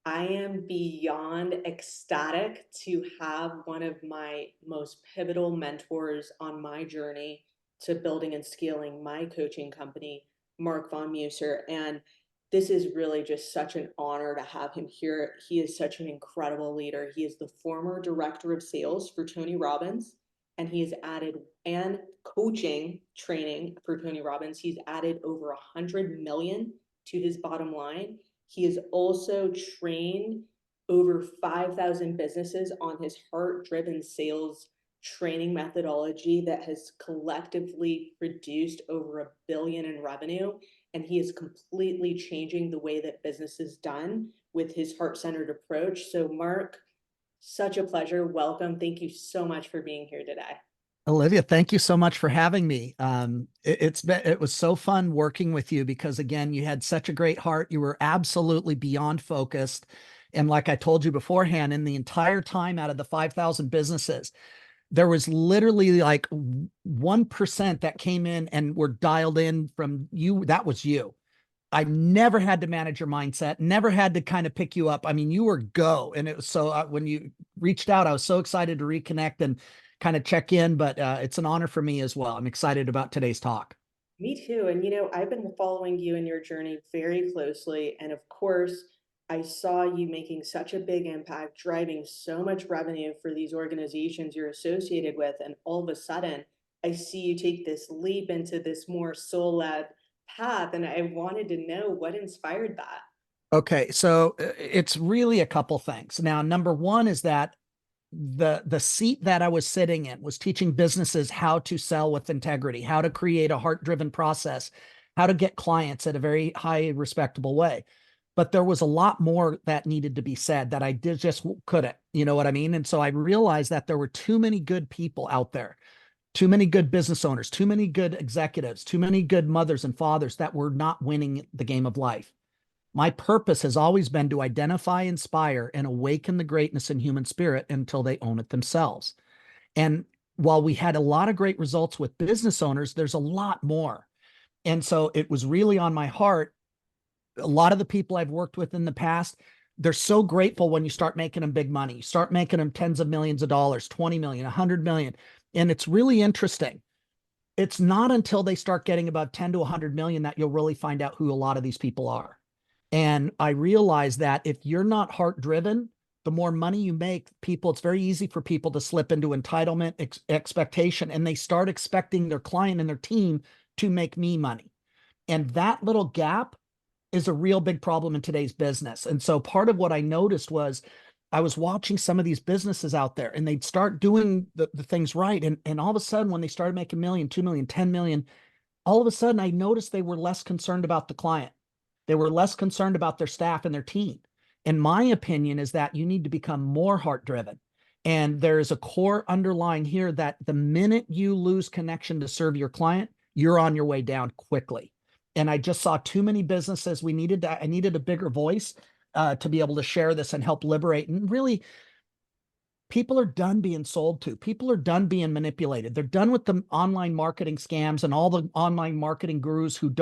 I am beyond ecstatic to have one of my most pivotal mentors on my journey to building and scaling my coaching company, Marc Von Musser. And this is really just such an honor to have him here. He is such an incredible leader. He is the former director of sales for Tony Robbins, and he has added and coaching training for Tony Robbins. He's added over 100 million to his bottom line. He has also trained over 5,000 businesses on his heart driven sales training methodology that has collectively produced over $1 billion in revenue. And he is completely changing the way that business is done with his heart centered approach. So, Marc, such a pleasure. Welcome. Thank you so much for being here today. Olivia, thank you so much for having me. It was so fun working with you because again, you had such a great heart. You were absolutely beyond focused. And like I told you beforehand, in the entire time out of the 5,000 businesses, there was literally like 1% that came in and were dialed in from you. That was you. I never had to manage your mindset, never had to kind of pick you up. I mean, you were go. And it was so when you reached out, I was so excited to reconnect and kind of check in, but it's an honor for me as well. I'm excited about today's talk. Me too. And I've been following you and your journey very closely. And of course, I saw you making such a big impact, driving so much revenue for these organizations you're associated with. And all of a sudden, I see you take this leap into this more soul-led path. And I wanted to know what inspired that. Okay, so it's really a couple things. Now, number one is that the seat that I was sitting in was teaching businesses how to sell with integrity, how to create a heart-driven process, how to get clients at a very high respectable way. But there was a lot more that needed to be said that I did just couldn't, you know what I mean? And so I realized that there were too many good people out there, too many good business owners, too many good executives, too many good mothers and fathers that were not winning the game of life. My purpose has always been to identify, inspire, and awaken the greatness in human spirit until they own it themselves. And while we had a lot of great results with business owners, there's a lot more. And so it was really on my heart. A lot of the people I've worked with in the past, they're so grateful when you start making them big money. You start making them tens of millions of dollars, 20 million, 100 million. And it's really interesting. It's not until they start getting about 10 to 100 million that you'll really find out who a lot of these people are. And I realize that if you're not heart driven, the more money you make, people, it's very easy for people to slip into entitlement expectation, and they start expecting their client and their team to make me money. And that little gap is a real big problem in today's business. And so part of what I noticed was I was watching some of these businesses out there and they'd start doing the things right. And all of a sudden, when they started making million, 2 million, 10 million, all of a sudden I noticed they were less concerned about the client. They were less concerned about their staff and their team. And my opinion is that you need to become more heart driven. And there is a core underlying here that the minute you lose connection to serve your client, you're on your way down quickly. And I just saw too many businesses. I needed a bigger voice to be able to share this and help liberate. And really, people are done being sold to. People are done being manipulated. They're done with the online marketing scams and all the online marketing gurus who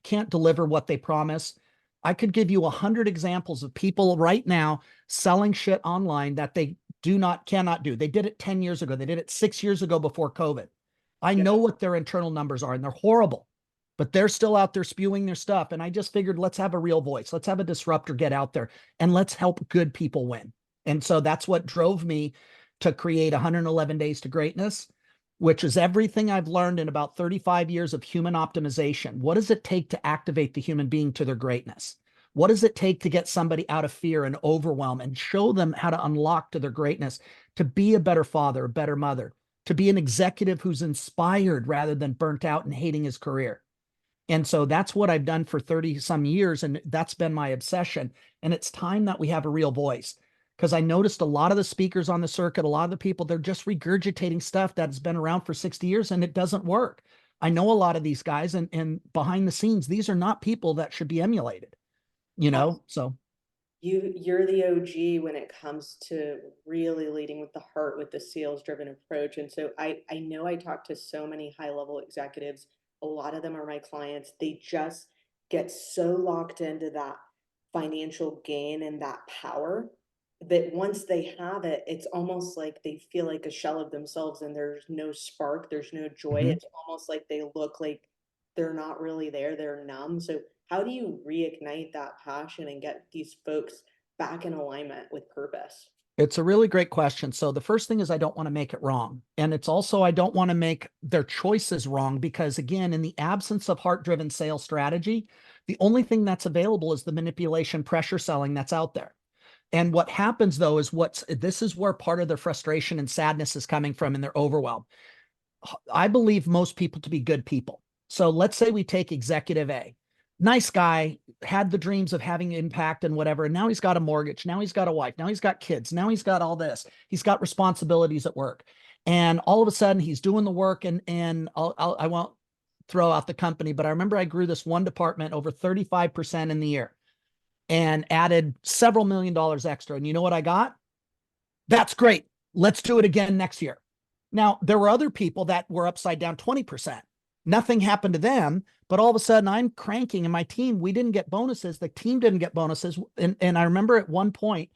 can't deliver what they promise. I could give you 100 examples of people right now selling shit online that they cannot do. They did it 10 years ago. They did it 6 years ago before COVID. I Yeah. know what their internal numbers are and they're horrible, but they're still out there spewing their stuff. And I just figured, let's have a real voice. Let's have a disruptor get out there and let's help good people win. And so that's what drove me to create 111 Days to Greatness, which is everything I've learned in about 35 years of human optimization. What does it take to activate the human being to their greatness? What does it take to get somebody out of fear and overwhelm and show them how to unlock to their greatness, to be a better father, a better mother, to be an executive who's inspired rather than burnt out and hating his career? And so that's what I've done for 30 some years. And that's been my obsession. And it's time that we have a real voice, because I noticed a lot of the speakers on the circuit, a lot of the people, they're just regurgitating stuff that's been around for 60 years and it doesn't work. I know a lot of these guys and behind the scenes, these are not people that should be emulated, you know? So You're the OG when it comes to really leading with the heart with the sales driven approach. And so I know I talk to so many high level executives. A lot of them are my clients. They just get so locked into that financial gain and that power that once they have it, it's almost like they feel like a shell of themselves and there's no spark, there's no joy. Mhm. It's almost like they look like they're not really there, they're numb. So, how do you reignite that passion and get these folks back in alignment with purpose? It's a really great question. So the first thing is I don't want to make it wrong. And it's also I don't want to make their choices wrong because again, in the absence of heart-driven sales strategy, the only thing that's available is the manipulation pressure selling that's out there. And what happens though is this is where part of their frustration and sadness is coming from in their overwhelm. I believe most people to be good people. So let's say we take executive A. Nice guy, had the dreams of having impact and whatever. And now he's got a mortgage. Now he's got a wife. Now he's got kids. Now he's got all this. He's got responsibilities at work. And all of a sudden he's doing the work and I won't throw out the company, but I remember I grew this one department over 35% in the year and added several $1 million extra. And you know what I got? That's great. Let's do it again next year. Now, there were other people that were upside down 20%. Nothing happened to them, but all of a sudden I'm cranking and my team, we didn't get bonuses. The team didn't get bonuses. And I remember at one point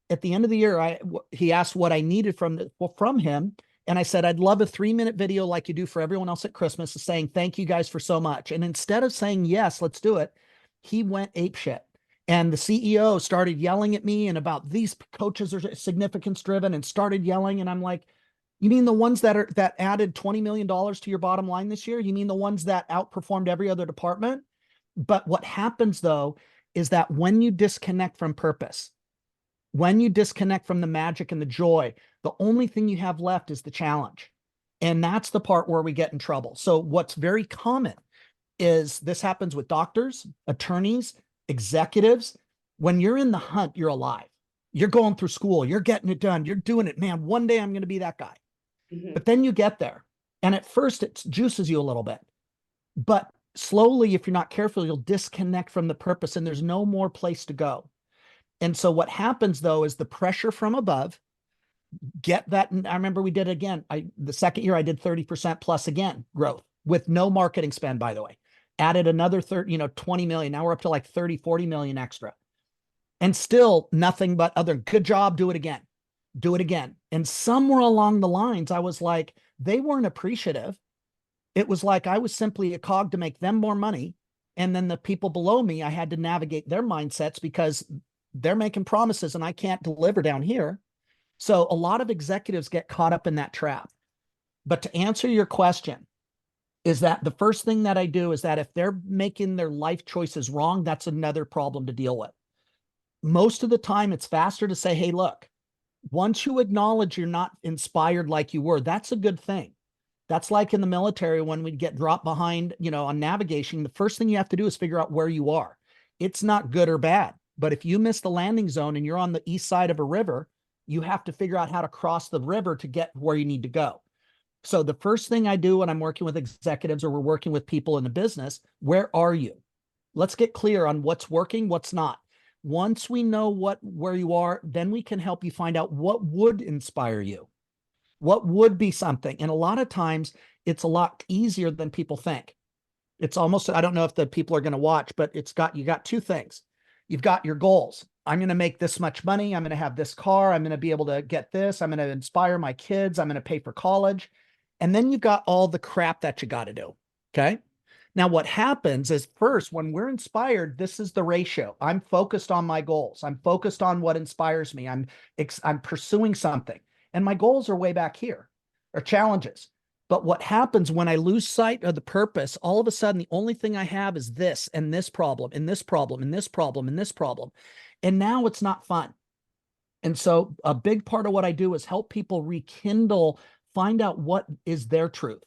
at the end of the year, he asked what I needed from him. And I said, I'd love a 3-minute video like you do for everyone else at Christmas saying, thank you guys for so much. And instead of saying, yes, let's do it, he went apeshit. And the CEO started yelling at me and about these coaches are significance driven and started yelling. And I'm like, you mean the ones that added $20 million to your bottom line this year? You mean the ones that outperformed every other department? But what happens though, is that when you disconnect from purpose, when you disconnect from the magic and the joy, the only thing you have left is the challenge. And that's the part where we get in trouble. So what's very common is this happens with doctors, attorneys, executives. When you're in the hunt, you're alive. You're going through school, you're getting it done, you're doing it. Man, one day I'm going to be that guy. Mhm. But then you get there. And at first it juices you a little bit. But slowly, if you're not careful, you'll disconnect from the purpose and there's no more place to go. And so what happens though is the pressure from above, get that. And I remember we did it again. The second year I did 30% plus again growth with no marketing spend, by the way. Added another 20 million. Now we're up to like 30, 40 million extra. And still nothing but other good job, do it again. Do it again. And somewhere along the lines, I was like, they weren't appreciative. It was like I was simply a cog to make them more money. And then the people below me, I had to navigate their mindsets because they're making promises and I can't deliver down here. So a lot of executives get caught up in that trap. But to answer your question, is that the first thing that I do is that if they're making their life choices wrong, that's another problem to deal with. Most of the time, it's faster to say, hey, look, once you acknowledge you're not inspired like you were, that's a good thing. That's like in the military when we get dropped behind, on navigation. The first thing you have to do is figure out where you are. It's not good or bad. But if you miss the landing zone and you're on the east side of a river, you have to figure out how to cross the river to get where you need to go. So the first thing I do when I'm working with executives or we're working with people in the business, where are you? Let's get clear on what's working, what's not. Once we know where you are, then we can help you find out what would inspire you. What would be something? And a lot of times it's a lot easier than people think. It's almost, I don't know if the people are going to watch, but you got two things. You've got your goals. I'm going to make this much money. I'm going to have this car. I'm going to be able to get this. I'm going to inspire my kids. I'm going to pay for college. And then you've got all the crap that you got to do. Okay. Now, what happens is first, when we're inspired, this is the ratio. I'm focused on my goals. I'm focused on what inspires me. I'm pursuing something. And my goals are way back here, or challenges. But what happens when I lose sight of the purpose, all of a sudden, the only thing I have is this and this problem and this problem and this problem and this problem. And now it's not fun. And so a big part of what I do is help people rekindle, find out what is their truth.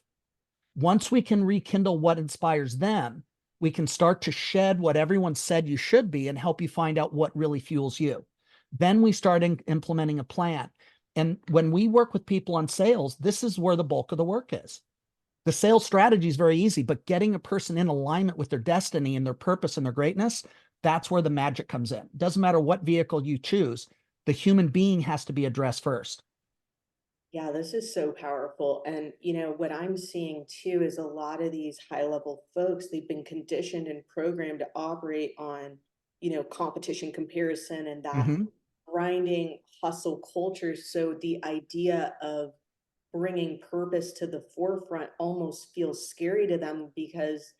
Once we can rekindle what inspires them, we can start to shed what everyone said you should be and help you find out what really fuels you. Then we start implementing a plan. And when we work with people on sales, this is where the bulk of the work is. The sales strategy is very easy, but getting a person in alignment with their destiny and their purpose and their greatness, that's where the magic comes in. It doesn't matter what vehicle you choose, the human being has to be addressed first. Yeah, this is so powerful. And, what I'm seeing too is a lot of these high level folks, they've been conditioned and programmed to operate on, competition comparison and that Hmm. grinding hustle culture. So the idea of bringing purpose to the forefront almost feels scary to them because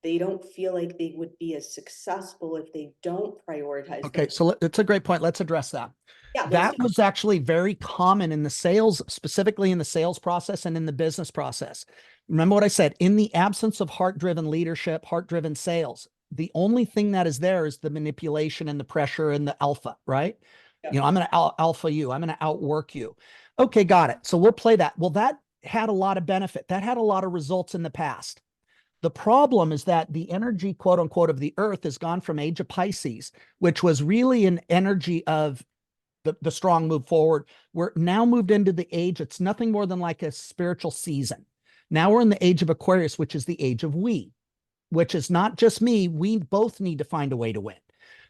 they don't feel like they would be as successful if they don't prioritize Okay, them. so it's a great point. Let's address that. Yeah, let's That do was actually very common in the sales, specifically in the sales process and in the business process. Remember what I said, in the absence of heart-driven leadership, heart-driven sales, the only thing that is there is the manipulation and the pressure and the alpha, right? it. I'm going to alpha you. I'm going to outwork you. Okay, got it. So we'll play that. Well, that had a lot of benefit. That had a lot of results in the past. The problem is that the energy, quote unquote, of the earth has gone from age of Pisces, which was really an energy of the strong move forward. We're now moved into the age, it's nothing more than like a spiritual season. Now we're in the age of Aquarius, which is the age of we, which is not just me. We both need to find a way to win.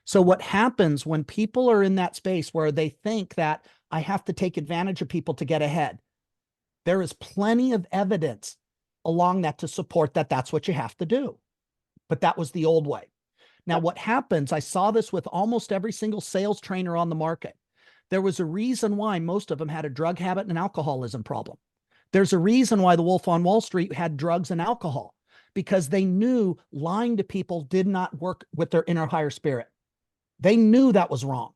So what happens when people are in that space where they think that I have to take advantage of people to get ahead? There is plenty of evidence along that to support that that's what you have to do. But that was the old way. Now, Yep. what happens, I saw this with almost every single sales trainer on the market. There was a reason why most of them had a drug habit and an alcoholism problem. There's a reason why the Wolf on Wall Street had drugs and alcohol, because they knew lying to people did not work with their inner higher spirit. They knew that was wrong.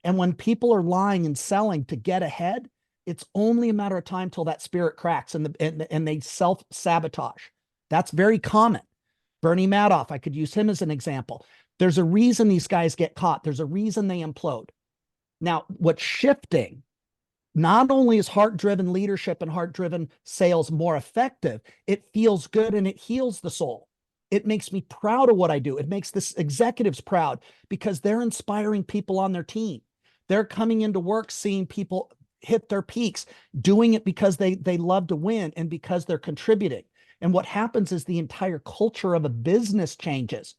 And when people are lying and selling to get ahead, it's only a matter of time till that spirit cracks and they self-sabotage. That's very common. Bernie Madoff, I could use him as an example. There's a reason these guys get caught. There's a reason they implode. Now, what's shifting, not only is heart-driven leadership and heart-driven sales more effective, it feels good and it heals the soul. It makes me proud of what I do. It makes the executives proud because they're inspiring people on their team. They're coming into work seeing people hit their peaks, doing it because they love to win and because they're contributing. And what happens is the entire culture of a business changes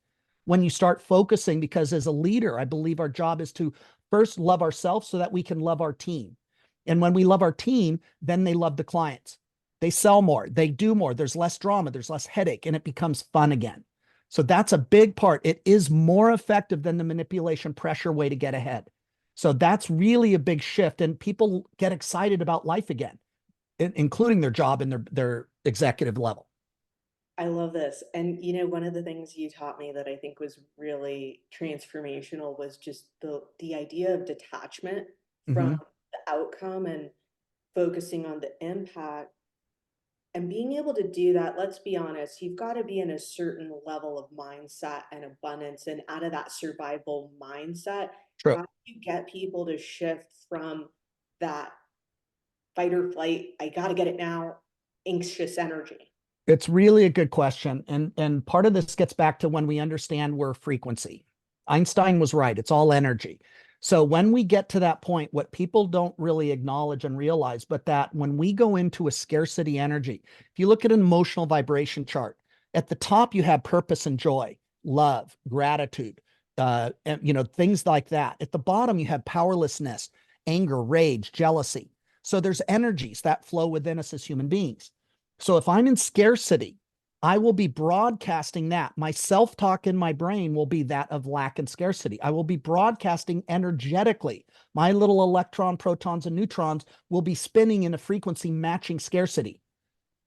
when you start focusing, because as a leader, I believe our job is to first love ourselves so that we can love our team. And when we love our team, then they love the clients. They sell more, they do more, there's less drama, there's less headache, and it becomes fun again. So that's a big part. It is more effective than the manipulation pressure way to get ahead. So that's really a big shift. And people get excited about life again, including their job and their executive level. I love this. And one of the things you taught me that I think was really transformational was just the idea of detachment from Mm-hmm. the outcome and focusing on the impact. And being able to do that, let's be honest, you've got to be in a certain level of mindset and abundance. And out of that survival mindset, True. how do you get people to shift from that fight or flight, I got to get it now, anxious energy? It's really a good question. And part of this gets back to when we understand we're frequency. Einstein was right. It's all energy. So when we get to that point, what people don't really acknowledge and realize, but that when we go into a scarcity energy, if you look at an emotional vibration chart, at the top you have purpose and joy, love, gratitude, and things like that. At the bottom you have powerlessness, anger, rage, jealousy. So there's energies that flow within us as human beings. So if I'm in scarcity, I will be broadcasting that. My self-talk in my brain will be that of lack and scarcity. I will be broadcasting energetically. My little electron, protons, and neutrons will be spinning in a frequency matching scarcity.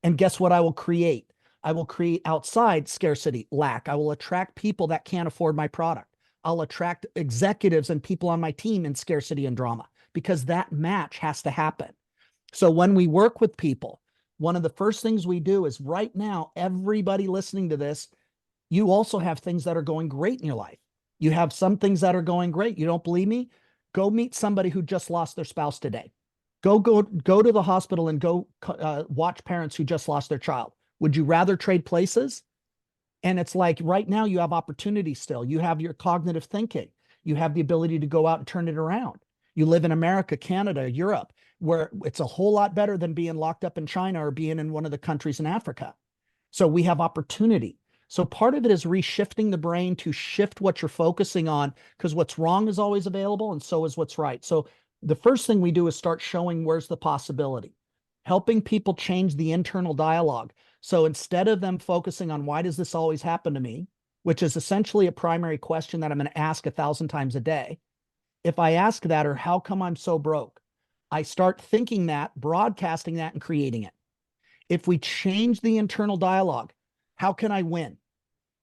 And guess what I will create? I will create outside scarcity, lack. I will attract people that can't afford my product. I'll attract executives and people on my team in scarcity and drama because that match has to happen. So when we work with people, one of the first things we do is right now, everybody listening to this, you also have things that are going great in your life. You have some things that are going great. You don't believe me? Go meet somebody who just lost their spouse today. Go to the hospital and go watch parents who just lost their child. Would you rather trade places? And it's like right now you have opportunity still. You have your cognitive thinking. You have the ability to go out and turn it around. You live in America, Canada, Europe, where it's a whole lot better than being locked up in China or being in one of the countries in Africa. So we have opportunity. So part of it is reshifting the brain to shift what you're focusing on, because what's wrong is always available and so is what's right. So the first thing we do is start showing where's the possibility, helping people change the internal dialogue. So instead of them focusing on why does this always happen to me, which is essentially a primary question that I'm going to ask 1,000 times a day. If I ask that, or how come I'm so broke, I start thinking that, broadcasting that, and creating it. If we change the internal dialogue, how can I win?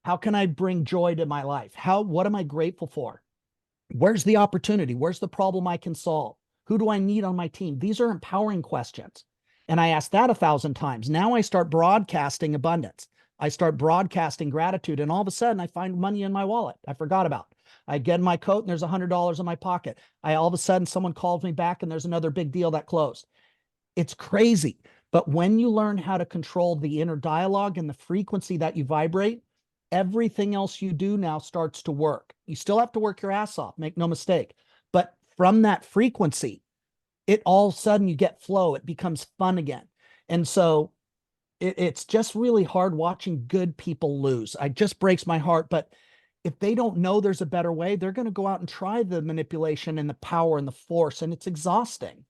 How can I bring joy to my life? What am I grateful for? Where's the opportunity? Where's the problem I can solve? Who do I need on my team? These are empowering questions. And I ask that 1,000 times. Now I start broadcasting abundance. I start broadcasting gratitude. And all of a sudden I find money in my wallet I forgot about. I get in my coat and there's $100 in my pocket. All of a sudden someone calls me back and there's another big deal that closed. It's crazy. But when you learn how to control the inner dialogue and the frequency that you vibrate, everything else you do now starts to work. You still have to work your ass off, make no mistake. But from that frequency, it all of a sudden you get flow. It becomes fun again. And so it's just really hard watching good people lose. It just breaks my heart. But if they don't know there's a better way, they're going to go out and try the manipulation and the power and the force, and it's exhausting.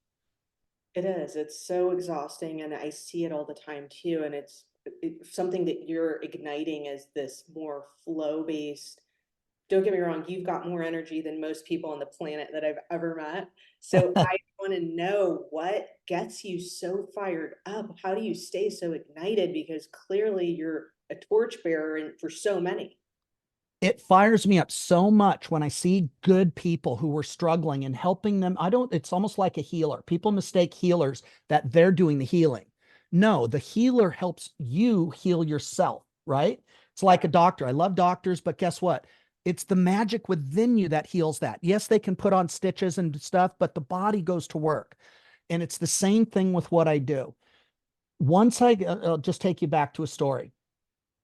It is. It's so exhausting, and I see it all the time too. And it's something that you're igniting is this more flow-based. Don't get me wrong, you've got more energy than most people on the planet that I've ever met. So I want to know what gets you so fired up. How do you stay so ignited? Because clearly you're a torchbearer for so many. It fires me up so much when I see good people who were struggling and helping them. It's almost like a healer. People mistake healers that they're doing the healing. No, the healer helps you heal yourself, right? It's like a doctor. I love doctors, but guess what? It's the magic within you that heals that. Yes, they can put on stitches and stuff, but the body goes to work. And it's the same thing with what I do. I'll just take you back to a story.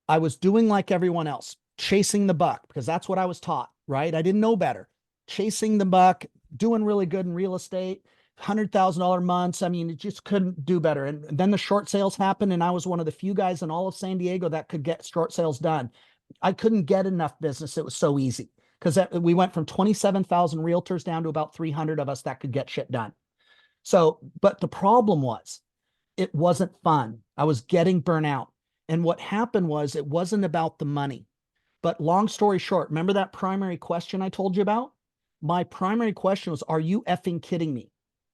I was doing like everyone else, chasing the buck, because that's what I was taught, right? I didn't know better. Chasing the buck, doing really good in real estate, $100,000 months. I mean, it just couldn't do better. And then the short sales happened, and I was one of the few guys in all of San Diego that could get short sales done. I couldn't get enough business. It was so easy because we went from 27,000 realtors down to about 300 of us that could get shit done. So, but the problem was, it wasn't fun. I was getting burnt out. And what happened was, it wasn't about the money. But long story short, remember that primary question I told you about? My primary question was, are you effing kidding me?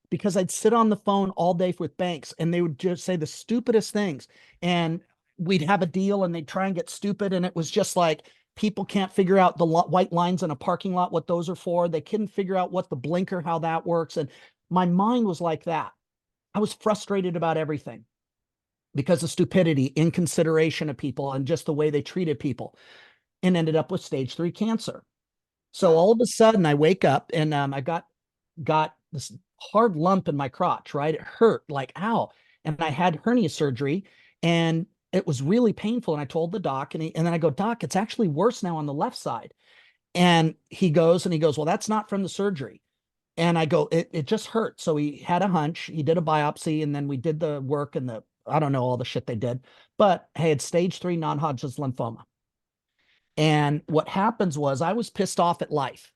Because I'd sit on the phone all day with banks and they would just say the stupidest things. And we'd have a deal and they'd try and get stupid. And it was just like, people can't figure out the white lines in a parking lot, what those are for. They couldn't figure out what the blinker, how that works. And my mind was like that. I was frustrated about everything because of stupidity, inconsideration of people, and just the way they treated people, and ended up with stage 3 cancer. So Wow. all of a sudden I wake up and I got this hard lump in my crotch, right? It hurt like, ow. And I had hernia surgery and it was really painful. And I told the doc, and then I go, Doc, it's actually worse now on the left side. And he goes, well, that's not from the surgery. And I go, it just hurt. So he had a hunch, he did a biopsy, and then we did the work and I don't know all the shit they did, but I had stage 3 non-Hodgkin's lymphoma. And what happens was, I was pissed off at life.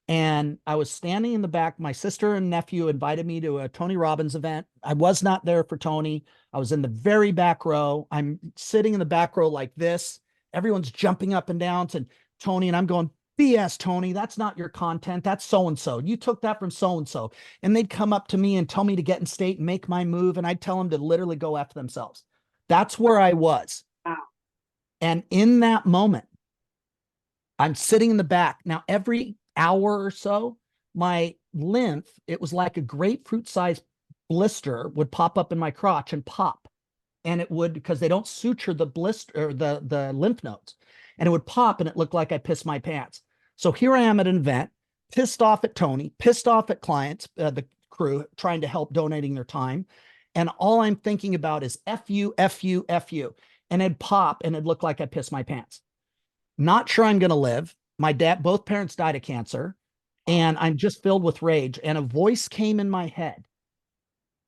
And I was standing in the back. My sister and nephew invited me to a Tony Robbins event. I was not there for Tony. I was in the very back row. I'm sitting in the back row like this. Everyone's jumping up and down to Tony. And I'm going, BS, Tony, that's not your content. That's so-and-so. You took that from so-and-so. And they'd come up to me and tell me to get in state and make my move. And I'd tell them to literally go after themselves. That's where I was. Wow. And in that moment, I'm sitting in the back. Now, every hour or so, my lymph, it was like a grapefruit sized blister would pop up in my crotch and pop. And it would, because they don't suture the blister or the lymph nodes, and it would pop and it looked like I pissed my pants. So here I am at an event, pissed off at Tony, pissed off at clients, the crew trying to help, donating their time. And all I'm thinking about is F you, F you, F you. And it'd pop and it'd look like I pissed my pants. Not sure I'm going to live. Both parents died of cancer, Wow. and I'm just filled with rage. And a voice came in my head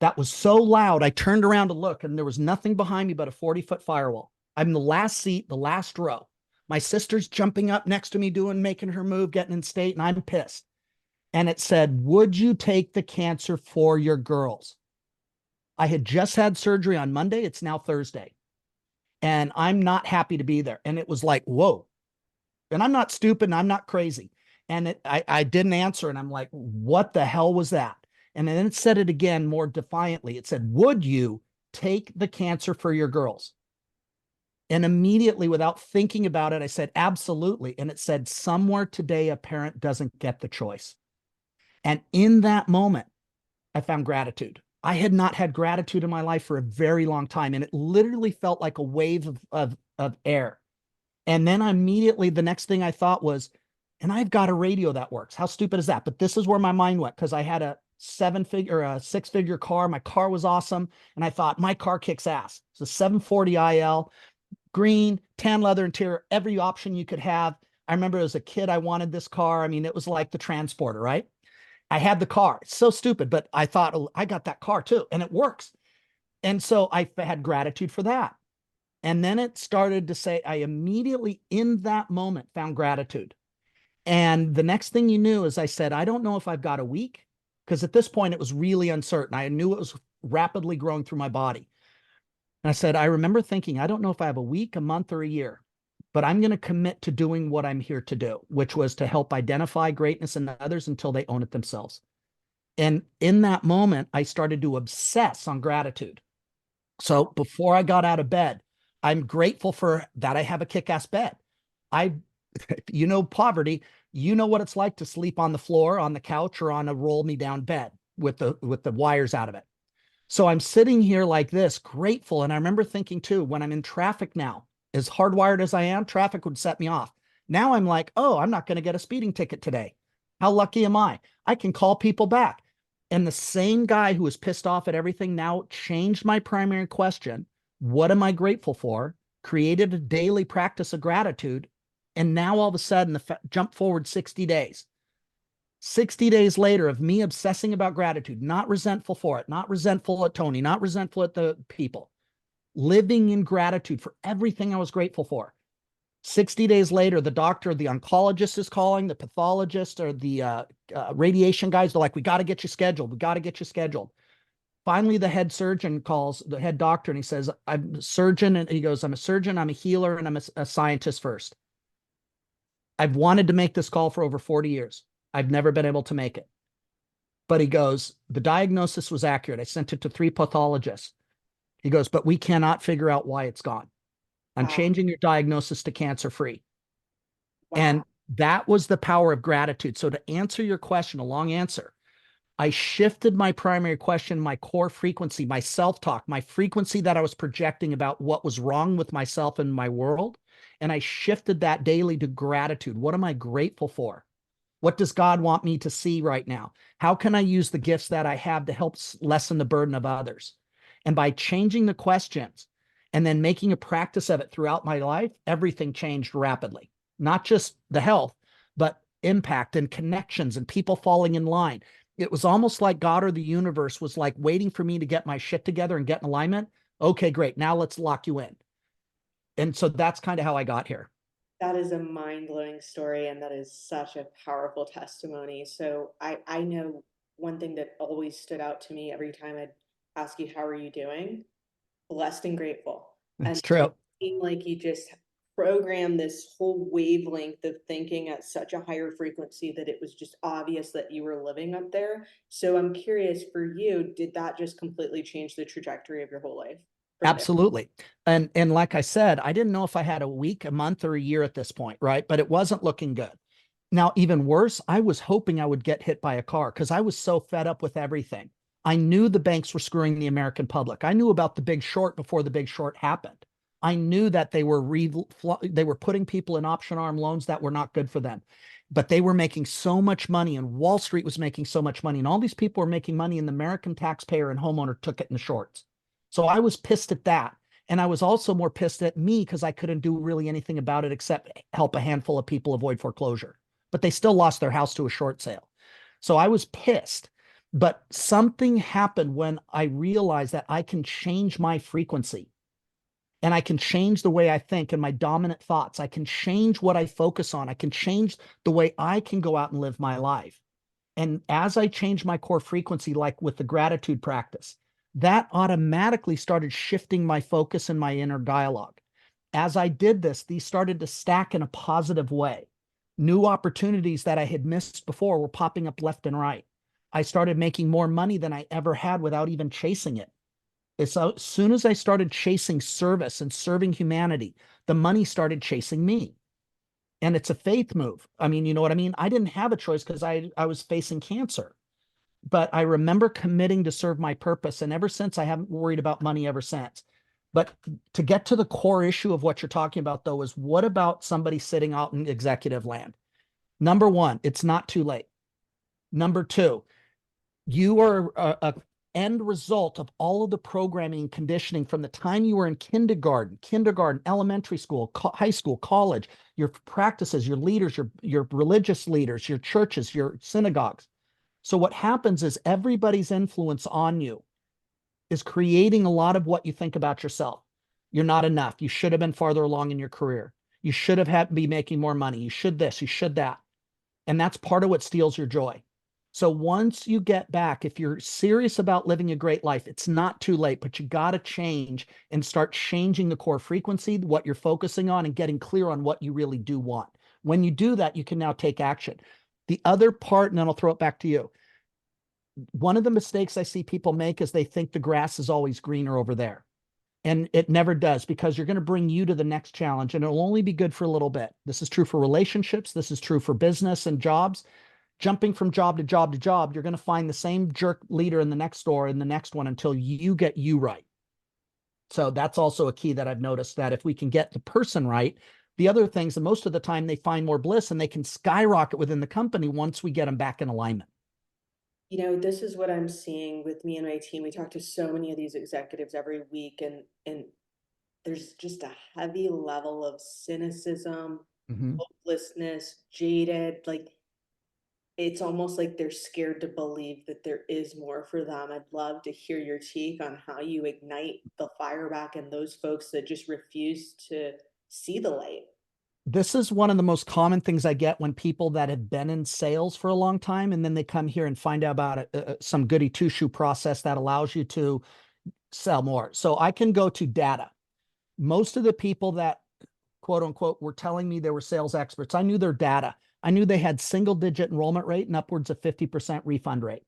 that was so loud. I turned around to look, and there was nothing behind me but a 40-foot firewall. I'm the last seat, the last row. My sister's jumping up next to me, making her move, getting in state, and I'm pissed. And it said, would you take the cancer for your girls? I had just had surgery on Monday. It's now Thursday. And I'm not happy to be there. And it was like, whoa. And I'm not stupid and I'm not crazy. And I didn't answer. And I'm like, what the hell was that? And then it said it again more defiantly. It said, would you take the cancer for your girls? And immediately, without thinking about it, I said, absolutely. And it said, somewhere today, a parent doesn't get the choice. And in that moment, I found gratitude. I had not had gratitude in my life for a very long time. And it literally felt like a wave of air. And then immediately, the next thing I thought was, and I've got a radio that works. How stupid is that? But this is where my mind went, because I had a a 6-figure car. My car was awesome. And I thought, my car kicks ass. It's a 740 IL, green, tan leather interior, every option you could have. I remember as a kid, I wanted this car. I mean, it was like the transporter, right? I had the car. It's so stupid, but I thought, oh, I got that car too, and it works. And so I had gratitude for that. And then it started to say, I immediately in that moment found gratitude. And the next thing you knew is I said, I don't know if I've got a week, because at this point it was really uncertain. I knew it was rapidly growing through my body. And I said, I remember thinking, I don't know if I have a week, a month, or a year, but I'm going to commit to doing what I'm here to do, which was to help identify greatness in others until they own it themselves. And in that moment, I started to obsess on gratitude. So before I got out of bed, I'm grateful for that. I have a kick-ass bed. I, poverty, you know what it's like to sleep on the floor, on the couch, or on a roll me down bed with the wires out of it. So I'm sitting here like this, grateful. And I remember thinking too, when I'm in traffic now, as hardwired as I am, traffic would set me off. Now I'm like, oh, I'm not going to get a speeding ticket today. How lucky am I? I can call people back. And the same guy who was pissed off at everything now changed my primary question. What am I grateful for? Created a daily practice of gratitude. And now all of a sudden, jump forward 60 days. 60 days later of me obsessing about gratitude, not resentful for it, not resentful at Tony, not resentful at the people, living in gratitude for everything I was grateful for. 60 days later, the doctor, the oncologist is calling, the pathologist or the radiation guys. They're like, we got to get you scheduled. We got to get you scheduled. Finally, the head surgeon calls the head doctor and he says, I'm a surgeon. And he goes, I'm a surgeon, I'm a healer, and I'm a scientist first. I've wanted to make this call for over 40 years. I've never been able to make it. But he goes, the diagnosis was accurate. I sent it to 3 pathologists. He goes, but we cannot figure out why it's gone. I'm Wow. changing your diagnosis to cancer free. And Wow. that was the power of gratitude. So to answer your question, a long answer, I shifted my primary question, my core frequency, my self-talk, my frequency that I was projecting about what was wrong with myself and my world. And I shifted that daily to gratitude. What am I grateful for? What does God want me to see right now? How can I use the gifts that I have to help lessen the burden of others? And by changing the questions and then making a practice of it throughout my life, everything changed rapidly. Not just the health, but impact and connections and people falling in line. It was almost like God or the universe was like waiting for me to get my shit together and get in alignment. Okay, great. Now let's lock you in. And so that's kind of how I got here. That is a mind-blowing story, and that is such a powerful testimony. So I know one thing that always stood out to me every time I'd ask you, how are you doing? Blessed and grateful. And That's so true. it seemed like you just programmed this whole wavelength of thinking at such a higher frequency that it was just obvious that you were living up there. So I'm curious for you, did that just completely change the trajectory of your whole life from there? Absolutely. And like I said, I didn't know if I had a week, a month, or a year at this point, right? But it wasn't looking good. Now, even worse, I was hoping I would get hit by a car because I was so fed up with everything. I knew the banks were screwing the American public. I knew about the Big Short before the Big Short happened. I knew that they were putting people in option arm loans that were not good for them. But they were making so much money, and Wall Street was making so much money, and all these people were making money, and the American taxpayer and homeowner took it in the shorts. So I was pissed at that. And I was also more pissed at me because I couldn't do really anything about it except help a handful of people avoid foreclosure. But they still lost their house to a short sale. So I was pissed. But something happened when I realized that I can change my frequency and I can change the way I think and my dominant thoughts. I can change what I focus on. I can change the way I can go out and live my life. And as I changed my core frequency, like with the gratitude practice, that automatically started shifting my focus and my inner dialogue. as I did this, these started to stack in a positive way. New opportunities that I had missed before were popping up left and right. I started making more money than I ever had without even chasing it. As soon as I started chasing service and serving humanity, the money started chasing me. And it's a faith move. I mean, you know what I mean? I didn't have a choice because I was facing cancer. But I remember committing to serve my purpose. And ever since, I haven't worried about money ever since. But to get to the core issue of what you're talking about, though, is what about somebody sitting out in executive land? Number one, it's not too late. Number two, you are a end result of all of the programming and conditioning from the time you were in kindergarten, elementary school, high school, college, your practices, your leaders, your religious leaders, your churches, your synagogues. So what happens is everybody's influence on you is creating a lot of what you think about yourself. You're not enough. You should have been farther along in your career. You should have had to be making more money. You should this, you should that. And that's part of what steals your joy. So once you get back, if you're serious about living a great life, it's not too late, but you got to change and start changing the core frequency, what you're focusing on, and getting clear on what you really do want. When you do that, you can now take action. The other part, and then I'll throw it back to you. One of the mistakes I see people make is they think the grass is always greener over there. And it never does, because you're going to bring you to the next challenge, and it'll only be good for a little bit. This is true for relationships. This is true for business and jobs. Jumping from job to job to job, you're going to find the same jerk leader in the next store and the next one until you get you right. So that's also a key that I've noticed, that if we can get the person right, the other things, and most of the time they find more bliss and they can skyrocket within the company once we get them back in alignment. You know, this is what I'm seeing with me and my team. We talk to so many of these executives every week, and there's just a heavy level of cynicism, Mhm. hopelessness, jaded. Like, it's almost like they're scared to believe that there is more for them. I'd love to hear your take on how you ignite the fire back in those folks that just refuse to see the light. This is one of the most common things I get when people that have been in sales for a long time, and then they come here and find out about some goody two shoe process that allows you to sell more. So I can go to data. Most of the people that quote unquote were telling me they were sales experts, I knew their data. I knew they had single digit enrollment rate and upwards of 50% refund rate.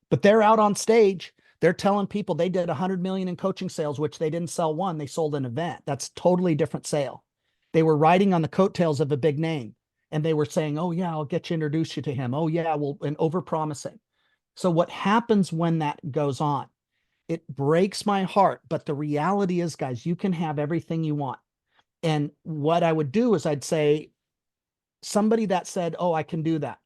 But they're out on stage. They're telling people they did 100 million in coaching sales, which they didn't sell one. They sold an event. That's totally different sale. They were riding on the coattails of a big name, and they were saying, "Oh yeah, I'll get you, introduce you to him. Oh yeah, well," and over promising. So what happens when that goes on? It breaks my heart. But the reality is, guys, you can have everything you want. And what I would do is I'd say, somebody that said, "Oh, I can do that."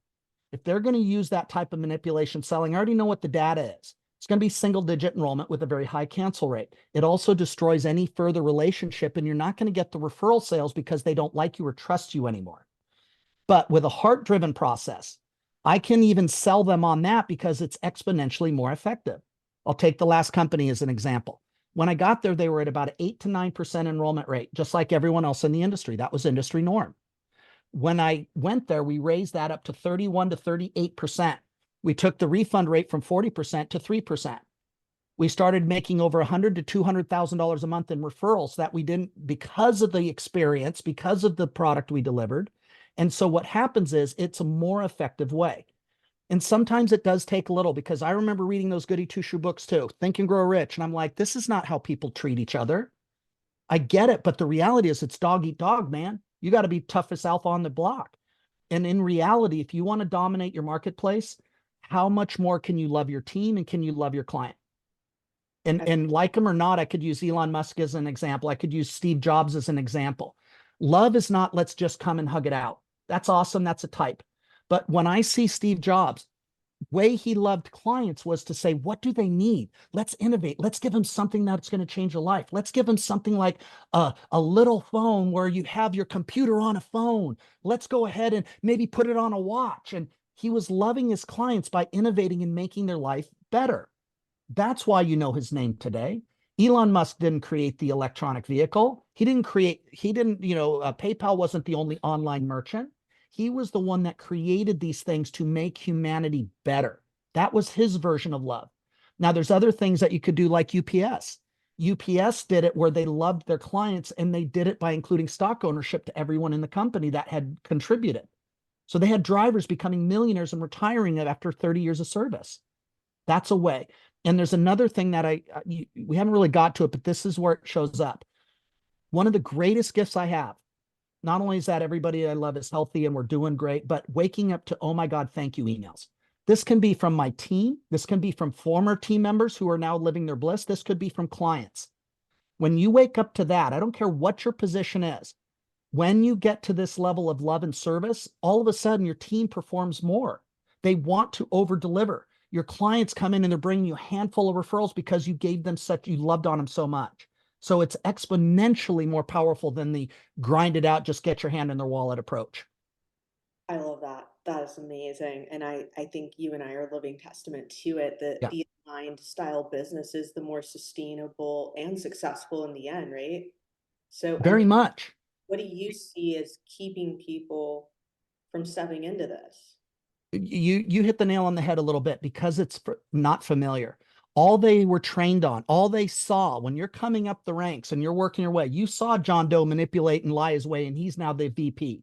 If they're going to use that type of manipulation selling, I already know what the data is. It's going to be single digit enrollment with a very high cancel rate. It also destroys any further relationship, and you're not going to get the referral sales because they don't like you or trust you anymore. But with a heart driven process, I can even sell them on that because it's exponentially more effective. I'll take the last company as an example. When I got there, they were at about an 8 to 9% enrollment rate, just like everyone else in the industry. That was industry norm. When I went there, we raised that up to 31 to 38%. We took the refund rate from 40% to 3%. We started making over $100,000 to $200,000 a month in referrals that we didn't, because of the experience, because of the product we delivered. And so what happens is it's a more effective way. And sometimes it does take a little, because I remember reading those goody two shoe books too, Think and Grow Rich. And I'm like, this is not how people treat each other. I get it, but the reality is it's dog eat dog, man. You got to be toughest alpha on the block. And in reality, if you want to dominate your marketplace, how much more can you love your team and can you love your client? And like them or not, I could use Elon Musk as an example. I could use Steve Jobs as an example. Love is not let's just come and hug it out. That's awesome. That's a type. But when I see Steve Jobs, way he loved clients was to say, what do they need? Let's innovate. Let's give them something that's going to change a life. Let's give them something like a little phone where you have your computer on a phone. Let's go ahead and maybe put it on a watch. And he was loving his clients by innovating and making their life better. That's why you know his name today. Elon Musk didn't create the electronic vehicle. He didn't, PayPal wasn't the only online merchant. He was the one that created these things to make humanity better. That was his version of love. Now, there's other things that you could do, like UPS. UPS did it where they loved their clients and they did it by including stock ownership to everyone in the company that had contributed. So they had drivers becoming millionaires and retiring after 30 years of service. That's a way. And there's another thing that we haven't really got to it, but this is where it shows up. One of the greatest gifts I have, not only is that everybody I love is healthy and we're doing great, but waking up to, oh my God, thank you emails. This can be from my team. This can be from former team members who are now living their bliss. This could be from clients. When you wake up to that, I don't care what your position is. When you get to this level of love and service, all of a sudden your team performs more. They want to over deliver. Your clients come in and they're bringing you a handful of referrals because you gave them such, you loved on them so much. So it's exponentially more powerful than the grind it out, just get your hand in their wallet approach. I love that. That is amazing. And I think you and I are living testament to it, that Yeah, the aligned style business is the more sustainable and successful in the end, right? So I'm very much. what do you see as keeping people from stepping into this? You hit the nail on the head a little bit because it's not familiar. All they were trained on, all they saw when you're coming up the ranks and you're working your way, you saw John Doe manipulate and lie his way, and he's now the VP.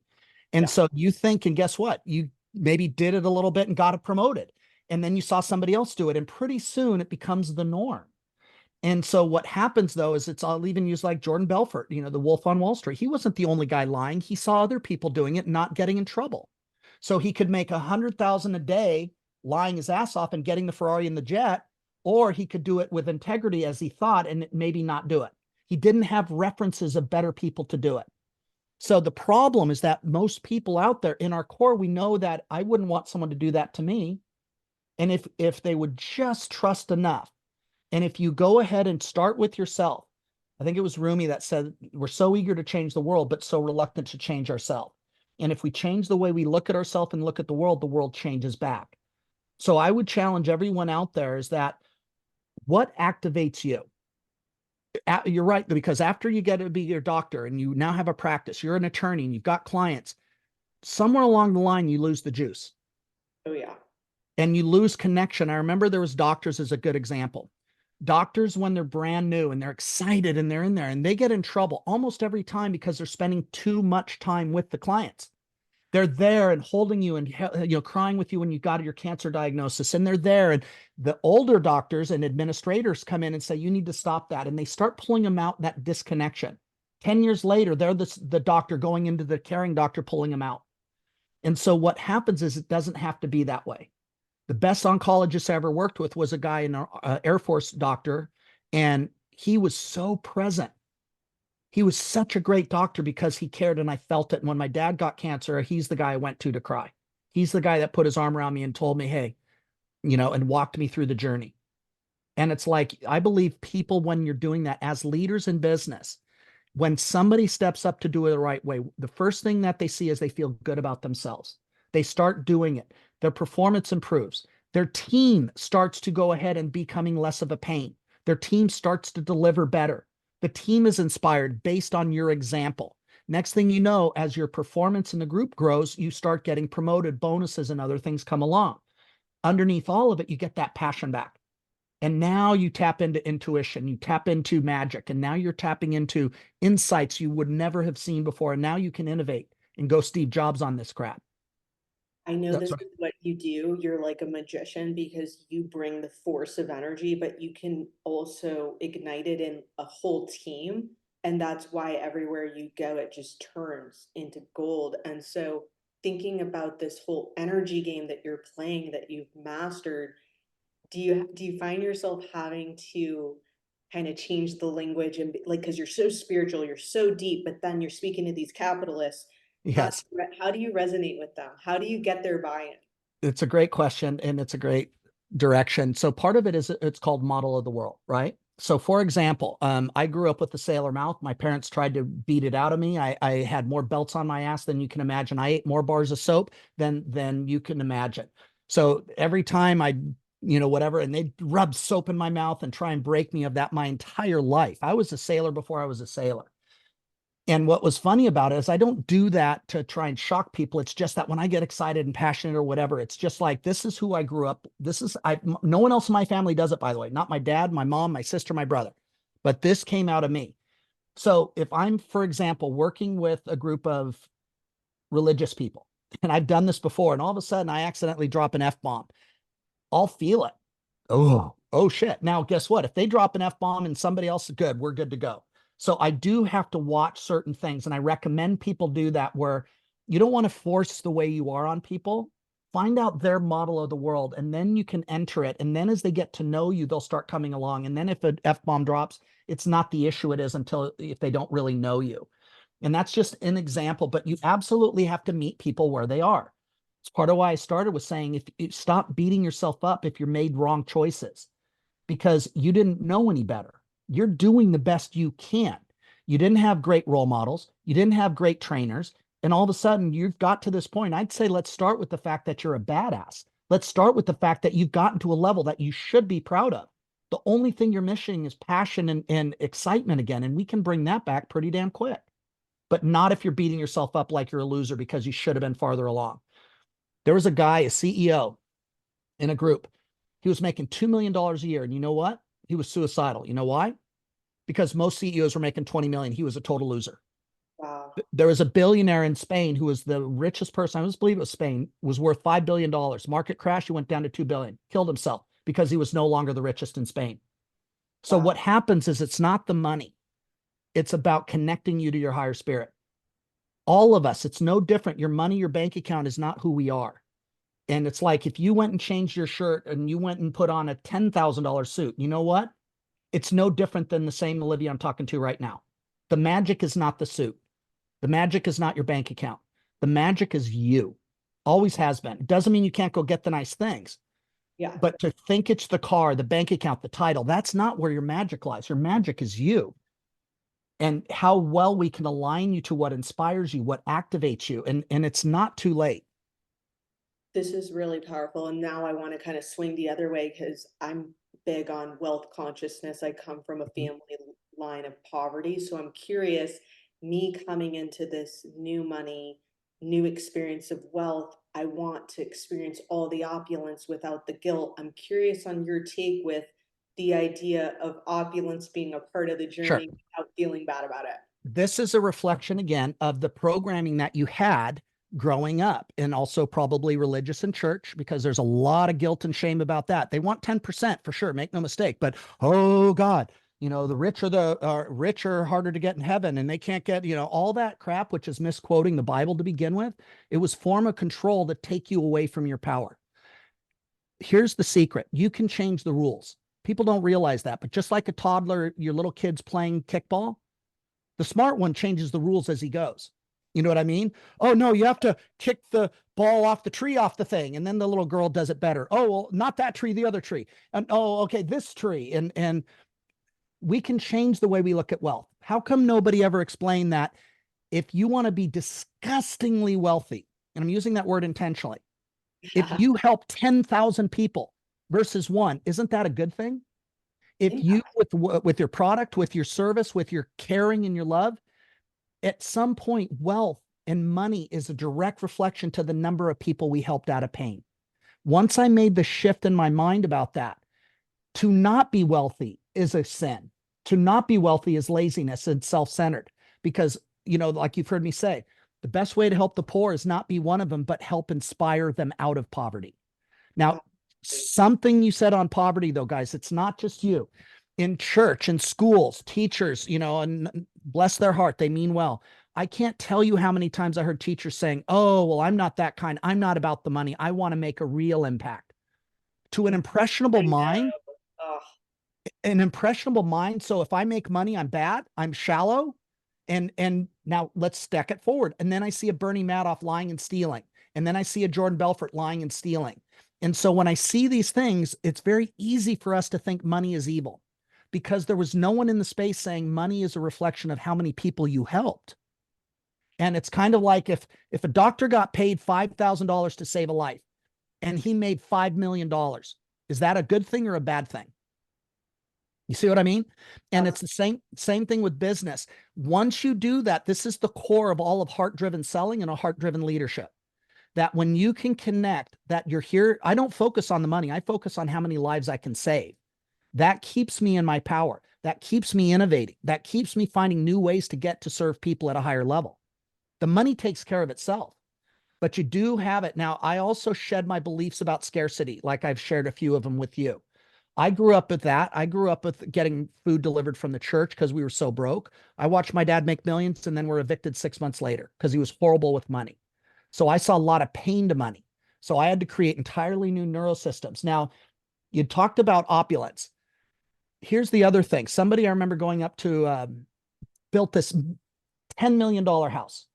And Yeah. so you think, and guess what? You maybe did it a little bit and got it promoted. And then you saw somebody else do it. And pretty soon it becomes the norm. And so what happens though is I'll even use like Jordan Belfort, the Wolf on Wall Street. He wasn't the only guy lying. He saw other people doing it, and not getting in trouble. So he could make 100,000 a day lying his ass off and getting the Ferrari and the jet, or he could do it with integrity as he thought and maybe not do it. He didn't have references of better people to do it. So the problem is that most people out there in our core, we know that I wouldn't want someone to do that to me. And if they would just trust enough, and if you go ahead and start with yourself, I think it was Rumi that said, we're so eager to change the world, but so reluctant to change ourselves. And if we change the way we look at ourselves and look at the world changes back. So I would challenge everyone out there is that what activates you? You're right, because after you get to be your doctor and you now have a practice, you're an attorney and you've got clients, somewhere along the line, you lose the juice Oh yeah. and you lose connection. I remember there was doctors as a good example. Doctors, when they're brand new and they're excited and they're in there and they get in trouble almost every time because they're spending too much time with the clients. They're there and holding you and crying with you when you got your cancer diagnosis, and they're there. And the older doctors and administrators come in and say, you need to stop that. And they start pulling them out, that disconnection. 10 years later, they're the doctor going into the caring doctor, pulling them out. And so what happens is it doesn't have to be that way. The best oncologist I ever worked with was a guy, an Air Force doctor, and he was so present. He was such a great doctor because he cared, and I felt it. And when my dad got cancer, he's the guy I went to cry. He's the guy that put his arm around me and told me, hey, and walked me through the journey. And it's like, I believe people, when you're doing that as leaders in business, when somebody steps up to do it the right way, the first thing that they see is they feel good about themselves. They start doing it. Their performance improves. Their team starts to go ahead and becoming less of a pain. Their team starts to deliver better. The team is inspired based on your example. Next thing you know, as your performance in the group grows, you start getting promoted, bonuses, and other things come along. Underneath all of it, you get that passion back. And now you tap into intuition, you tap into magic, and now you're tapping into insights you would never have seen before. And now you can innovate and go Steve Jobs on this crap. I know That's this right. is what you do. You're like a magician because you bring the force of energy, but you can also ignite it in a whole team. And that's why everywhere you go, it just turns into gold. And so, thinking about this whole energy game that you're playing, that you've mastered, do you find yourself having to kind of change the language and like, because you're so spiritual, you're so deep, but then you're speaking to these capitalists. How Yes. how do you resonate with them? How do you get their buy-in? It's a great question and it's a great direction. So part of it is it's called model of the world, right? So for example, I grew up with the sailor mouth. My parents tried to beat it out of me. I had more belts on my ass than you can imagine. I ate more bars of soap than you can imagine. So every time I, whatever, and they'd rub soap in my mouth and try and break me of that my entire life. I was a sailor before I was a sailor. And what was funny about it is I don't do that to try and shock people. It's just that when I get excited and passionate or whatever, it's just like, this is who I grew up. No one else in my family does it, by the way, not my dad, my mom, my sister, my brother. but this came out of me. So if I'm, for example, working with a group of religious people, and I've done this before, and all of a sudden I accidentally drop an F bomb, I'll feel it. Oh shit. Now, guess what? If they drop an F bomb and somebody else is good, we're good to go. So I do have to watch certain things. And I recommend people do that where you don't want to force the way you are on people. Find out their model of the world, and then you can enter it. And then as they get to know you, they'll start coming along. And then if an F bomb drops, it's not the issue it is until if they don't really know you. And that's just an example, but you absolutely have to meet people where they are. It's part of why I started with saying, if you stop beating yourself up if you're made wrong choices because you didn't know any better. You're doing the best you can. You didn't have great role models. You didn't have great trainers. And all of a sudden you've got to this point. I'd say let's start with the fact that you're a badass. Let's start with the fact that you've gotten to a level that you should be proud of. The only thing you're missing is passion and excitement again. And we can bring that back pretty damn quick, but not if you're beating yourself up like you're a loser because you should have been farther along. There was a guy, a CEO in a group. He was making $2 million a year. And you know what? He was suicidal. You know why? Because most CEOs were making 20 million. He was a total loser. Wow. There was a billionaire in Spain who was the richest person. I just believe it was Spain, was worth $5 billion. Market crash. He went down to 2 billion, killed himself because he was no longer the richest in Spain. So Wow. what happens is it's not the money. It's about connecting you to your higher spirit. All of us, it's no different. Your money, your bank account is not who we are. And it's like if you went and changed your shirt and you went and put on a $10,000 suit, you know what? It's no different than the same Olivia I'm talking to right now. The magic is not the suit. The magic is not your bank account. The magic is you. Always has been. It doesn't mean you can't go get the nice things, Yeah. but to think it's the car, the bank account, the title, that's not where your magic lies. Your magic is you and how well we can align you to what inspires you, what activates you. And it's not too late. This is really powerful. And now I want to kind of swing the other way because I'm big on wealth consciousness. I come from a family line of poverty. So I'm curious, me coming into this new money, new experience of wealth, I want to experience all the opulence without the guilt. I'm curious on your take with the idea of opulence being a part of the Sure. journey without feeling bad about it. This is a reflection again of the programming that you had growing up and also probably religious and church because there's a lot of guilt and shame about that. They want 10% for sure, make no mistake, but oh God, the rich are harder to get in heaven and they can't get, all that crap, which is misquoting the Bible to begin with. It was form of control to take you away from your power. Here's the secret. You can change the rules. People don't realize that, but just like a toddler, your little kid's playing kickball, the smart one changes the rules as he goes. You know what I mean? Oh, no, you have to kick the ball off the tree, off the thing. And then the little girl does it better. Oh, well, not that tree, the other tree. And oh, okay, this tree. And we can change the way we look at wealth. How come nobody ever explained that if you want to be disgustingly wealthy, and I'm using that word intentionally, if Yeah. you help 10,000 people versus one, isn't that a good thing? If you with your product, with your service, with your caring and your love, at some point wealth and money is a direct reflection to the number of people we helped out of pain. Once I made the shift in my mind about that, to not be wealthy is a sin. To not be wealthy is laziness and self-centered because, like you've heard me say, the best way to help the poor is not be one of them, but help inspire them out of poverty. Now, something you said on poverty, though, guys, it's not just you. In church and schools, teachers, and bless their heart, they mean well. I can't tell you how many times I heard teachers saying, oh, well, I'm not that kind. I'm not about the money. I want to make a real impact. To an I impressionable mind, know. Oh, so if I make money, I'm bad, I'm shallow. And now let's stack it forward. And then I see a Bernie Madoff lying and stealing. And then I see a Jordan Belfort lying and stealing. And so when I see these things, it's very easy for us to think money is evil because there was no one in the space saying money is a reflection of how many people you helped. And it's kind of like if a doctor got paid $5,000 to save a life and he made $5 million, is that a good thing or a bad thing? You see what I mean? And it's the same thing with business. Once you do that, this is the core of all of heart-driven selling and a heart-driven leadership. That when you can connect that you're here, I don't focus on the money. I focus on how many lives I can save. That keeps me in my power. that keeps me innovating, that keeps me finding new ways to get to serve people at a higher level. The money takes care of itself, but you do have it. Now, I also shed my beliefs about scarcity, like I've shared a few of them with you. I grew up with that. I grew up with getting food delivered from the church because we were so broke. I watched my dad make millions and then were evicted 6 months later because he was horrible with money. So I saw a lot of pain to money. So I had to create entirely new neurosystems. Now, you talked about opulence. Here's the other thing. Somebody I remember going up to built this $10 million house.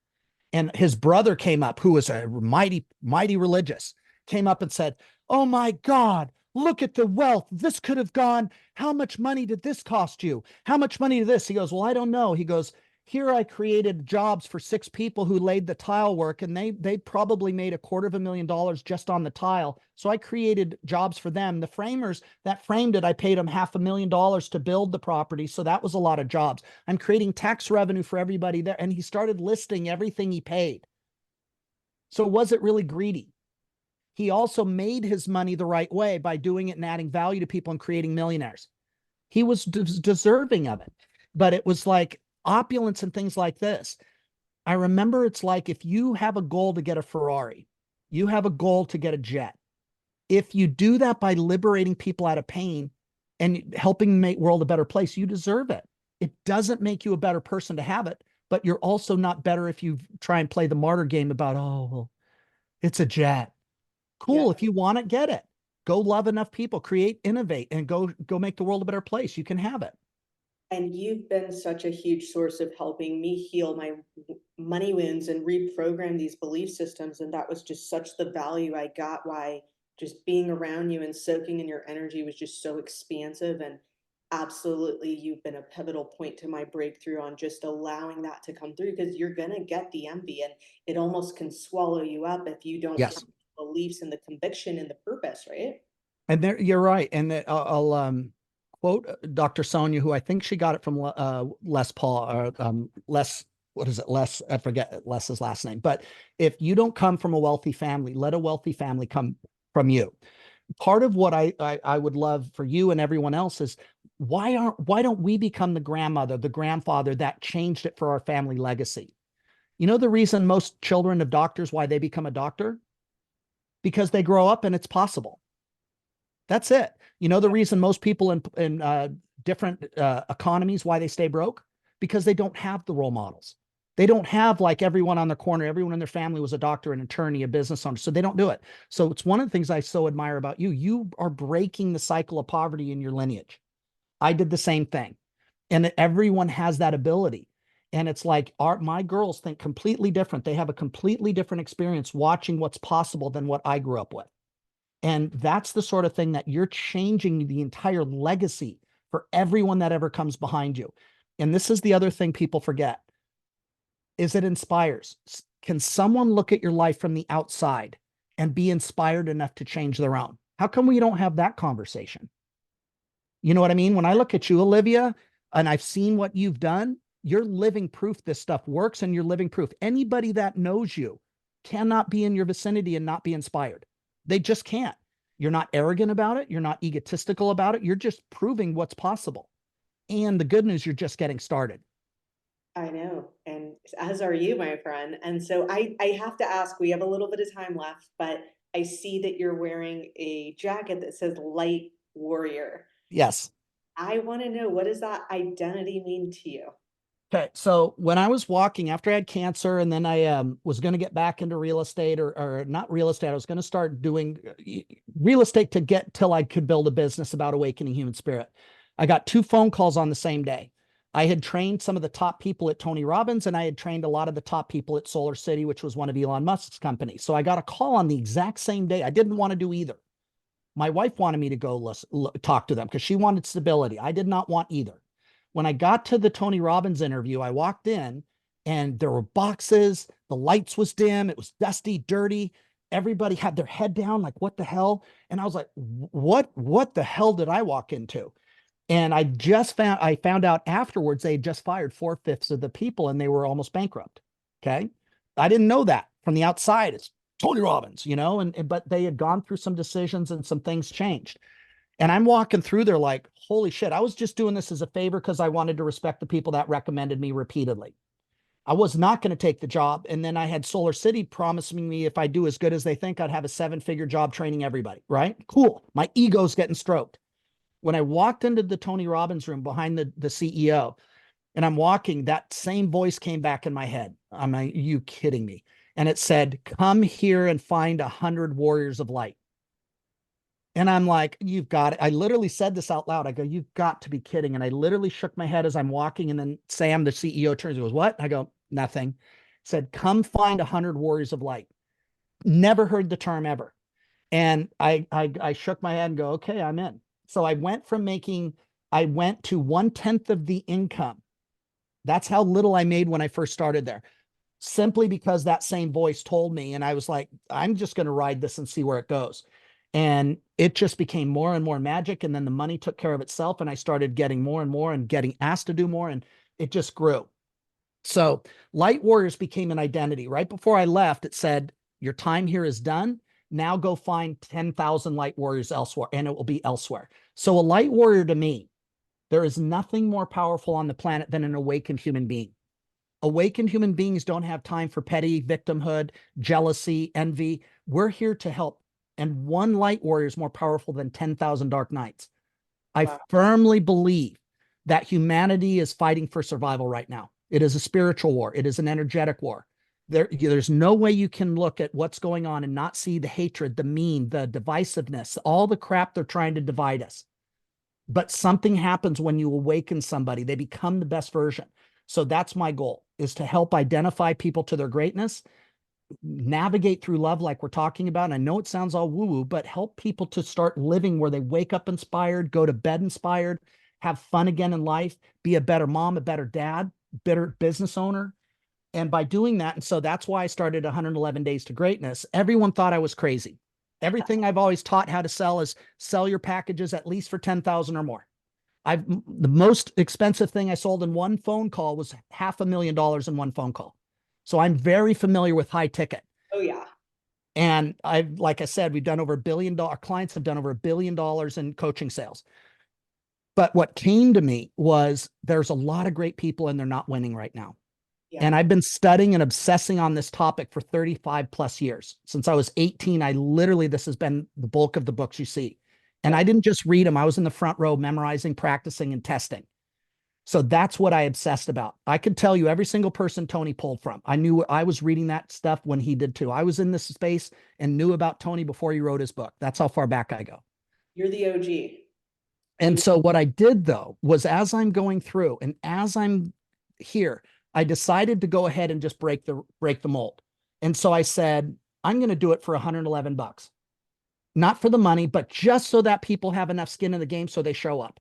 And his brother came up, who was a mighty, mighty religious, came up and said, "Oh my God, look at the wealth. This could have gone. How much money did this cost you? How much money did this?" He goes, "Well, I don't know." He goes, "Here I created jobs for 6 people who laid the tile work, and they probably made $250,000 just on the tile. So I created jobs for them. The framers that framed it, I paid them $500,000 to build the property. So that was a lot of jobs. I'm creating tax revenue for everybody there." And he started listing everything he paid. So was it really greedy? He also made his money the right way by doing it and adding value to people and creating millionaires. He was deserving of it. But it was like opulence and things like this. I remember it's like if you have a goal to get a Ferrari, you have a goal to get a jet. If you do that by liberating people out of pain and helping make the world a better place, you deserve it. It doesn't make you a better person to have it, but you're also not better if you try and play the martyr game about, oh, well, it's a jet. Yeah. Cool. If you want it, get it. Go love enough people, create, innovate, and go make the world a better place. You can have it. And you've been such a huge source of helping me heal my money wounds and reprogram these belief systems. And that was just such the value I got. Why just being around you and soaking in your energy was just so expansive. And absolutely, you've been a pivotal point to my breakthrough on just allowing that to come through because you're going to get the envy and it almost can swallow you up if you don't have Yes. the beliefs and the conviction and the purpose, right? And there, you're right. And I'll quote Dr. Sonia, who I think she got it from Les Paul or Les. What is it? Les, I forget Les's last name. But if you don't come from a wealthy family, let a wealthy family come from you. Part of what I would love for you and everyone else is why don't we become the grandmother, the grandfather that changed it for our family legacy? You know the reason most children of doctors why they become a doctor? Because they grow up and it's possible. That's it. You know the reason most people in different economies why they stay broke? Because they don't have the role models. They don't have like everyone on their corner, everyone in their family was a doctor, an attorney, a business owner. So they don't do it. So it's one of the things I so admire about you. You are breaking the cycle of poverty in your lineage. I did the same thing. And everyone has that ability. And it's like my girls think completely different. They have a completely different experience watching what's possible than what I grew up with. And that's the sort of thing that you're changing the entire legacy for everyone that ever comes behind you. And this is the other thing people forget is it inspires. Can someone look at your life from the outside and be inspired enough to change their own? How come we don't have that conversation? You know what I mean? When I look at you, Olivia, and I've seen what you've done, you're living proof this stuff works and you're living proof. Anybody that knows you cannot be in your vicinity and not be inspired. They just can't. You're not arrogant about it. You're not egotistical about it. You're just proving what's possible. And the good news, you're just getting started. I know, and as are you, my friend. And so I have to ask, we have a little bit of time left, but I see that you're wearing a jacket that says Light Warrior. Yes. I want to know, what does that identity mean to you? Okay, so when I was walking after I had cancer, and then I was going to get back into real estate, or not real estate, I was going to start doing real estate to get till I could build a business about awakening human spirit. I got 2 phone calls on the same day. I had trained some of the top people at Tony Robbins, and I had trained a lot of the top people at Solar City, which was one of Elon Musk's companies. So I got a call on the exact same day. I didn't want to do either. My wife wanted me to go talk to them because she wanted stability. I did not want either. When I got to the Tony Robbins interview, I walked in and there were boxes. The lights was dim. It was dusty, dirty. Everybody had their head down, like, what the hell? And I was like, what the hell did I walk into? And I found out afterwards they had just fired 4/5 of the people and they were almost bankrupt. Okay. I didn't know that from the outside. It's Tony Robbins, but they had gone through some decisions and some things changed. And I'm walking through there like, holy shit, I was just doing this as a favor because I wanted to respect the people that recommended me repeatedly. I was not going to take the job. And then I had Solar City promising me if I do as good as they think, I'd have a 7-figure job training everybody, right? Cool. My ego's getting stroked. When I walked into the Tony Robbins room behind the CEO, and I'm walking, that same voice came back in my head. I'm like, are you kidding me? And it said, come here and find 100 warriors of light. And I'm like, you've got it. I literally said this out loud. I go, you've got to be kidding. And I literally shook my head as I'm walking. And then Sam, the CEO, turns and goes, what? I go, nothing. Said, come find 100 warriors of light. Never heard the term ever. And I shook my head and go, okay, I'm in. So I went to 1/10 of the income. That's how little I made when I first started there, simply because that same voice told me. And I was like, I'm just going to ride this and see where it goes. And it just became more and more magic. And then the money took care of itself. And I started getting more and more and getting asked to do more. And it just grew. So Light Warriors became an identity. Right before I left, it said, your time here is done. Now go find 10,000 Light Warriors elsewhere, and it will be elsewhere. So a Light Warrior to me, there is nothing more powerful on the planet than an awakened human being. Awakened human beings don't have time for petty victimhood, jealousy, envy. We're here to help. And one Light Warrior is more powerful than 10,000 Dark Knights. I Wow. firmly believe that humanity is fighting for survival right now. It is a spiritual war. It is an energetic war. There's no way you can look at what's going on and not see the hatred, the mean, the divisiveness, all the crap they're trying to divide us. But something happens when you awaken somebody. They become the best version. So that's my goal, is to help identify people to their greatness, navigate through love like we're talking about. And I know it sounds all woo-woo, but help people to start living where they wake up inspired, go to bed inspired, have fun again in life, be a better mom, a better dad, better business owner. And by doing that, and so that's why I started 111 Days to Greatness. Everyone thought I was crazy. Everything I've always taught how to sell is sell your packages at least for 10,000 or more. The most expensive thing I sold in one phone call was $500,000 in one phone call. So I'm very familiar with high ticket. Oh yeah. And like I said, we've done over $1 billion. Our clients have done over $1 billion in coaching sales. But what came to me was there's a lot of great people and they're not winning right now. Yeah. And I've been studying and obsessing on this topic for 35 plus years. Since I was 18, this has been the bulk of the books you see. And Yeah. I didn't just read them. I was in the front row memorizing, practicing, and testing. So that's what I obsessed about. I could tell you every single person Tony pulled from. I knew I was reading that stuff when he did too. I was in this space and knew about Tony before he wrote his book. That's how far back I go. You're the OG. And so what I did though was, as I'm going through and as I'm here, I decided to go ahead and just break the mold. And so I said, I'm going to do it for 111 bucks. Not for the money, but just so that people have enough skin in the game so they show up.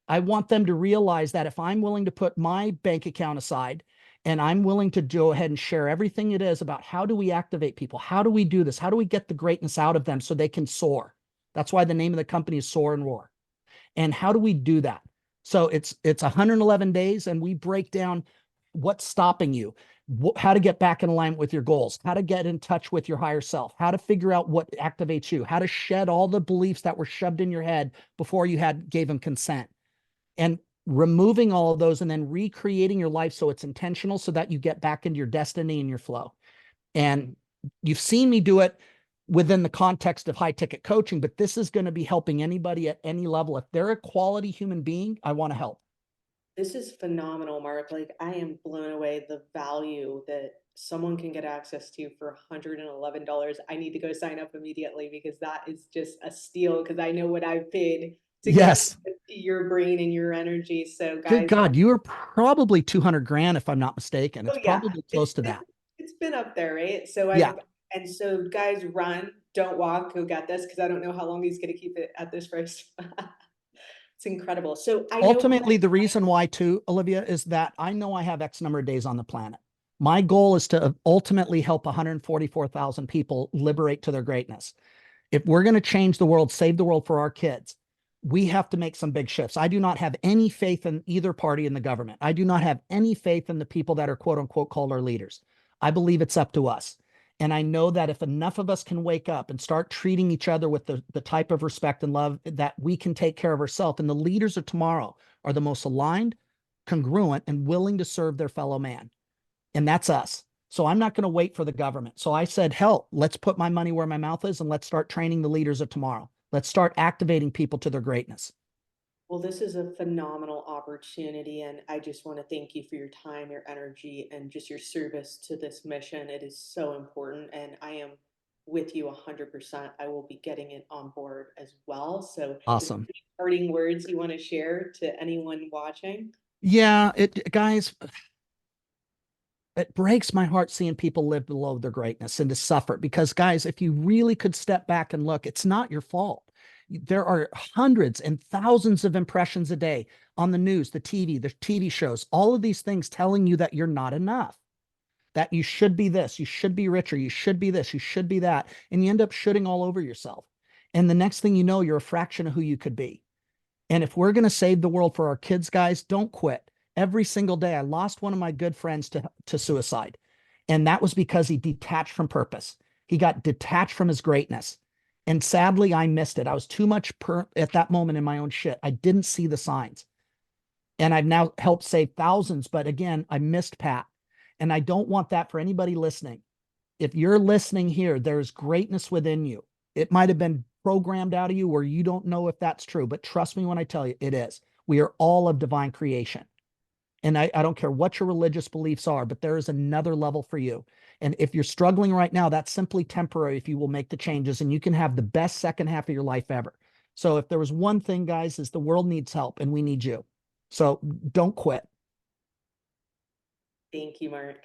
I want them to realize that if I'm willing to put my bank account aside and I'm willing to go ahead and share everything it is about how do we activate people? How do we do this? How do we get the greatness out of them so they can soar? That's why the name of the company is Soar and Roar. And how do we do that? So it's 111 days, and we break down what's stopping you, how to get back in alignment with your goals, how to get in touch with your higher self, how to figure out what activates you, how to shed all the beliefs that were shoved in your head before you gave them consent, and removing all of those and then recreating your life so it's intentional so that you get back into your destiny and your flow. And you've seen me do it within the context of high ticket coaching, but this is going to be helping anybody at any level. If they're a quality human being, I want to help. This is phenomenal, Mark. Like, I am blown away the value that someone can get access to for $111. I need to go sign up immediately because that is just a steal because I know what I've paid to get Yes. your brain and your energy. So Good guys, God. You are probably 200 grand, if I'm not mistaken. It's oh yeah, probably close to that. it's been up there, right? So Yeah. and so guys, run, don't walk, go get this because I don't know how long he's gonna keep it at this price. It's incredible. So I know Ultimately, the reason why too, Olivia, is that I know I have X number of days on the planet. My goal is to ultimately help 144,000 people liberate to their greatness. If we're going to change the world, save the world for our kids, we have to make some big shifts. I do not have any faith in either party in the government. I do not have any faith in the people that are quote unquote called our leaders. I believe it's up to us. And I know that if enough of us can wake up and start treating each other with the type of respect and love, that we can take care of ourselves. And the leaders of tomorrow are the most aligned, congruent, and willing to serve their fellow man. And that's us. So I'm not going to wait for the government. So I said, hell, let's put my money where my mouth is and let's start training the leaders of tomorrow. Let's start activating people to their greatness. Well, this is a phenomenal opportunity, and I just want to thank you for your time, your energy, and just your service to this mission. It is so important, and I am with you 100%. I will be getting it on board as well. So, is there Awesome. any parting words you want to share to anyone watching? Yeah, it guys, it breaks my heart seeing people live below their greatness and to suffer because guys, if you really could step back and look, it's not your fault. There are hundreds and thousands of impressions a day on the news, the TV shows, all of these things telling you that you're not enough, that you should be this, you should be richer, you should be this, you should be that. And you end up shooting all over yourself. And the next thing you know, you're a fraction of who you could be. And if we're going to save the world for our kids, guys, don't quit. Every single day, I lost one of my good friends to suicide. And that was because he detached from purpose. He got detached from his greatness. And sadly, I missed it. I was too much at that moment in my own shit. I didn't see the signs. And I've now helped save thousands. But again, I missed Pat. And I don't want that for anybody listening. If you're listening here, there's greatness within you. It might have been programmed out of you where you don't know if that's true, but trust me when I tell you, it is. We are all of divine creation. And I don't care what your religious beliefs are, but there is another level for you. And if you're struggling right now, that's simply temporary if you will make the changes and you can have the best second half of your life ever. So if there was one thing, guys, is the world needs help and we need you. So don't quit. Thank you, Mark.